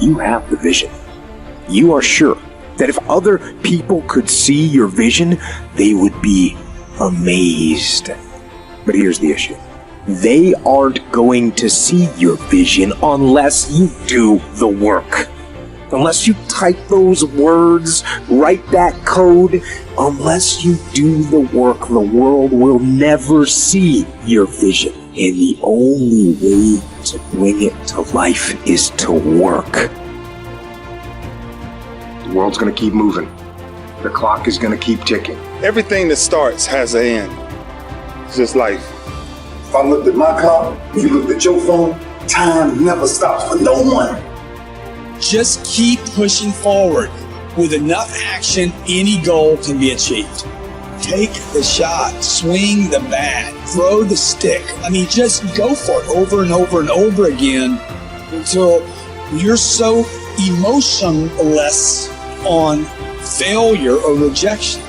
you have the vision. You are sure that if other people could see your vision, they would be amazed. But here's the issue. They aren't going to see your vision unless you do the work. Unless you type those words, write that code, unless you do the work, the world will never see your vision. And the only way to bring it to life is to work. The world's going to keep moving. The clock is going to keep ticking. Everything that starts has an end. It's just life. If I looked at my clock, if you looked at your phone, time never stops for no one. Just keep pushing forward. With enough action, any goal can be achieved. Take the shot, swing the bat, throw the stick. Just go for it over and over and over again until you're so emotionless on failure or rejection.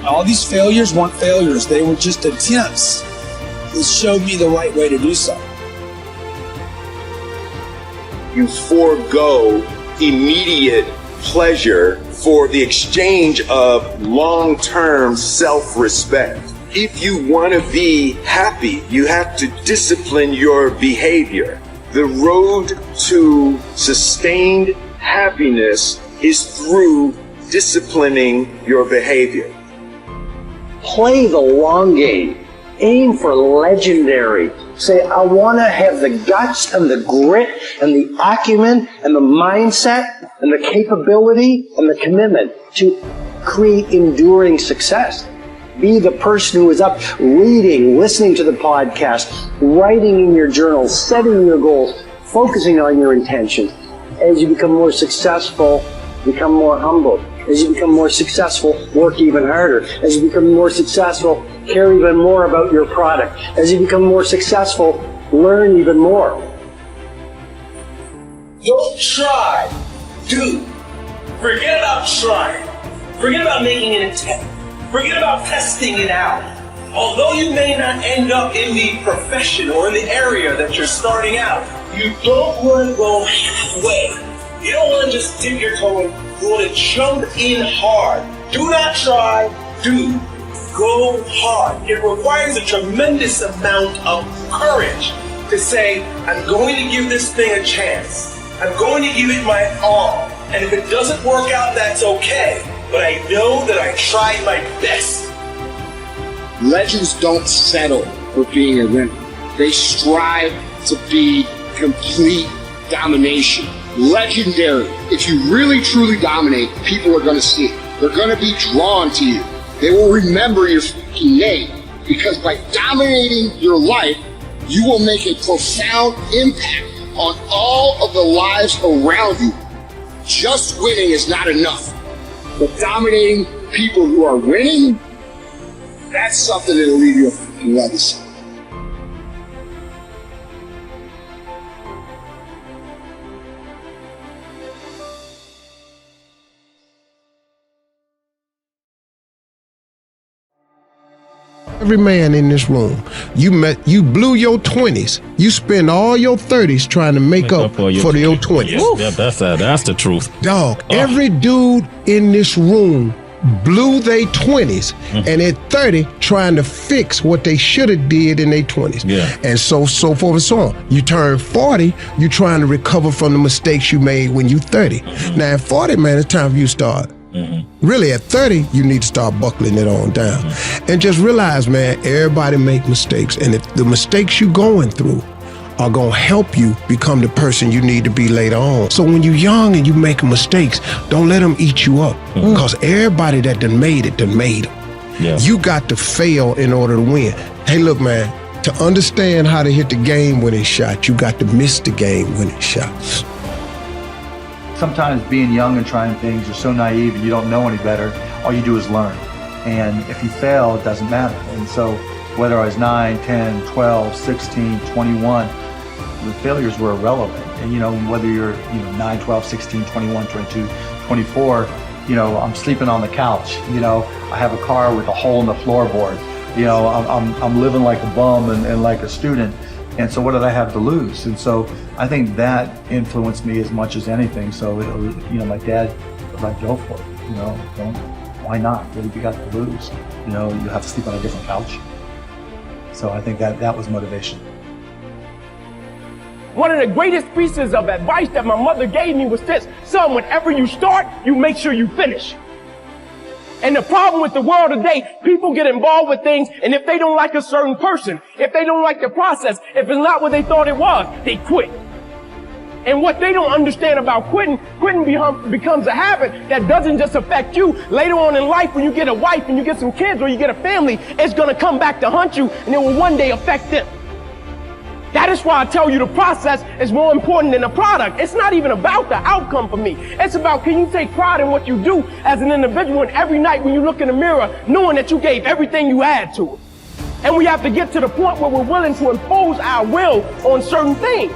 All these failures weren't failures. They were just attempts that showed me the right way to do so. You forego immediate pleasure for the exchange of long-term self-respect. If you want to be happy, you have to discipline your behavior. The road to sustained happiness is through disciplining your behavior. Play the long game. Aim for legendary. Say, I want to have the guts and the grit and the acumen and the mindset and the capability and the commitment to create enduring success. Be the person who is up reading, listening to the podcast, writing in your journal, setting your goals, focusing on your intentions. As you become more successful, become more humble. As you become more successful, work even harder. As you become more successful, care even more about your product. As you become more successful, learn even more. Don't try, do. Forget about trying. Forget about making an attempt. Forget about testing it out. Although you may not end up in the profession or in the area that you're starting out, you don't want to go halfway. You don't want to just dip your toe in. You want to jump in hard. Do not try, do. Go hard. It requires a tremendous amount of courage to say, I'm going to give this thing a chance. I'm going to give it my all. And if it doesn't work out, that's okay. But I know that I tried my best. Legends don't settle for being a winner. They strive to be complete domination. Legendary. If you really truly dominate, people are going to see it. They're going to be drawn to you. They will remember your fucking name, because by dominating your life, you will make a profound impact on all of the lives around you. Just winning is not enough, but dominating people who are winning, that's something that'll leave you a fucking legacy. Every man in this room, you blew your 20s. You spend all your 30s trying to make up for your 20s. Yeah, that's the truth. Dog, every dude in this room blew their 20s and at 30 trying to fix what they should have did in their 20s. Yeah. And so forth and so on. You turn 40, you're trying to recover from the mistakes you made when you 30. Now at 40, man, it's time for you to start. Really, at 30, you need to start buckling it on down. And just realize, man, everybody make mistakes. And if the mistakes you're going through are going to help you become the person you need to be later on. So when you're young and you making mistakes, don't let them eat you up. Because everybody that done made it. Yeah. You got to fail in order to win. Hey, look, man, to understand how to hit the game-winning shot, you got to miss the game-winning shots. Sometimes being young and trying things, you're so naive and you don't know any better. All you do is learn. And if you fail, it doesn't matter. And so whether I was 9, 10, 12, 16, 21, the failures were irrelevant. And whether you're 9, 12, 16, 21, 22, 24, I'm sleeping on the couch. I have a car with a hole in the floorboard. I'm living like a bum and like a student. And so what did I have to lose? And so I think that influenced me as much as anything. So, my dad was like, go for it. Why not? What have you got to lose? You have to sleep on a different couch. So I think that was motivation. One of the greatest pieces of advice that my mother gave me was this: son, whenever you start, you make sure you finish. And the problem with the world today, people get involved with things, and if they don't like a certain person, if they don't like the process, if it's not what they thought it was, they quit. And what they don't understand about quitting becomes a habit that doesn't just affect you. Later on in life, when you get a wife and you get some kids or you get a family, it's going to come back to hunt you, and it will one day affect them. That is why I tell you the process is more important than the product. It's not even about the outcome for me. It's about, can you take pride in what you do as an individual, and every night when you look in the mirror, knowing that you gave everything you had to it. And we have to get to the point where we're willing to impose our will on certain things.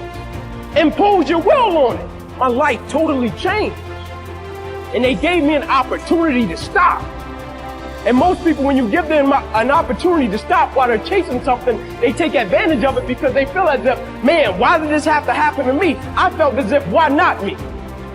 Impose your will on it. My life totally changed. And they gave me an opportunity to stop. And most people, when you give them an opportunity to stop while they're chasing something, they take advantage of it because they feel as if, man, why did this have to happen to me? I felt as if, why not me?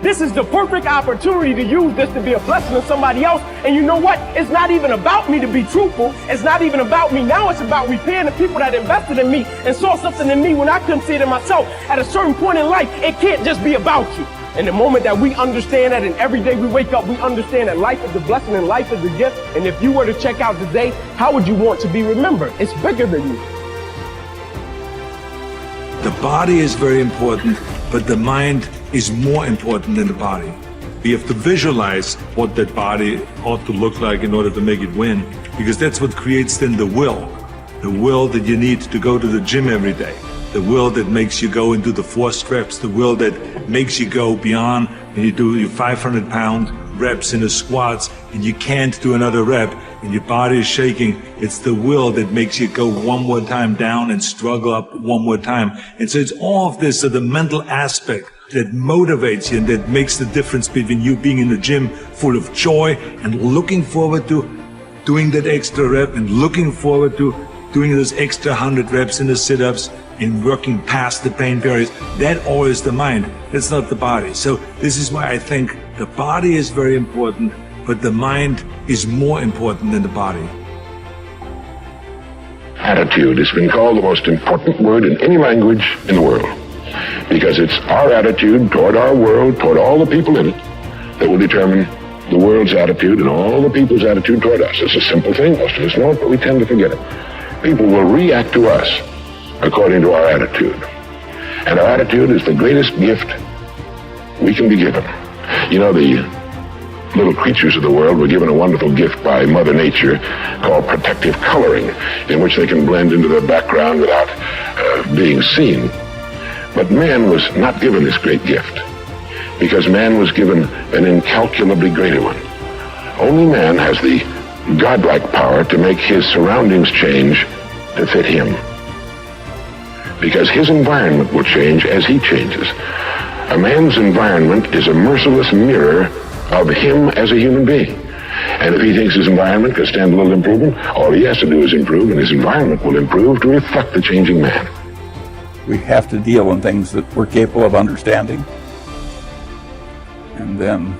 This is the perfect opportunity to use this to be a blessing to somebody else. And you know what? It's not even about me to be truthful. It's not even about me. Now it's about repaying the people that invested in me and saw something in me when I couldn't see it in myself. At a certain point in life, it can't just be about you. And the moment that we understand that, and every day we wake up, we understand that life is a blessing and life is a gift. And if you were to check out today, how would you want to be remembered? It's bigger than you. The body is very important, but the mind is more important than the body. We have to visualize what that body ought to look like in order to make it win, because that's what creates then the will that you need to go to the gym every day. The will that makes you go into the 4 reps, the will that makes you go beyond and you do your 500-pound reps in the squats and you can't do another rep and your body is shaking. It's the will that makes you go one more time down and struggle up one more time. And so it's all of this, so the mental aspect that motivates you and that makes the difference between you being in the gym full of joy and looking forward to doing that extra rep and looking forward to doing those extra 100 reps in the sit-ups and working past the pain barriers. That all is the mind. That's not the body. So this is why I think the body is very important, but the mind is more important than the body. Attitude has been called the most important word in any language in the world, because it's our attitude toward our world, toward all the people in it, that will determine the world's attitude and all the people's attitude toward us. It's a simple thing. Most of us know it, but we tend to forget it. People will react to us according to our attitude. And our attitude is the greatest gift we can be given. You know, the little creatures of the world were given a wonderful gift by Mother Nature called protective coloring, in which they can blend into the background without being seen. But man was not given this great gift, because man was given an incalculably greater one. Only man has the godlike power to make his surroundings change to fit him, because his environment will change as he changes. A man's environment is a merciless mirror of him as a human being. And if he thinks his environment can stand a little improvement, all he has to do is improve, and his environment will improve to reflect the changing man. We have to deal in things that we're capable of understanding. And then,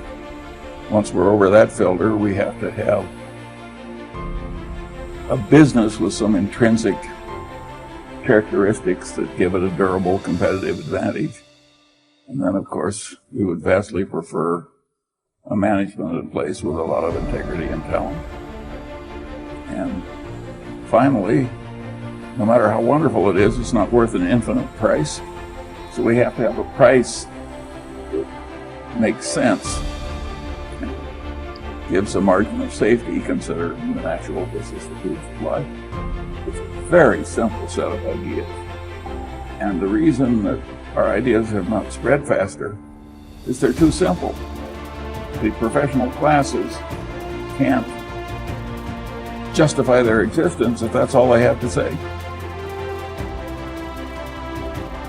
once we're over that filter, we have to have a business with some intrinsic characteristics that give it a durable competitive advantage. And then, of course, we would vastly prefer a management in place with a lot of integrity and talent. And finally, no matter how wonderful it is, it's not worth an infinite price. So we have to have a price that makes sense, gives a margin of safety considering the natural vicissitudes of life. It's a very simple set of ideas. And the reason that our ideas have not spread faster is they're too simple. The professional classes can't justify their existence if that's all they have to say.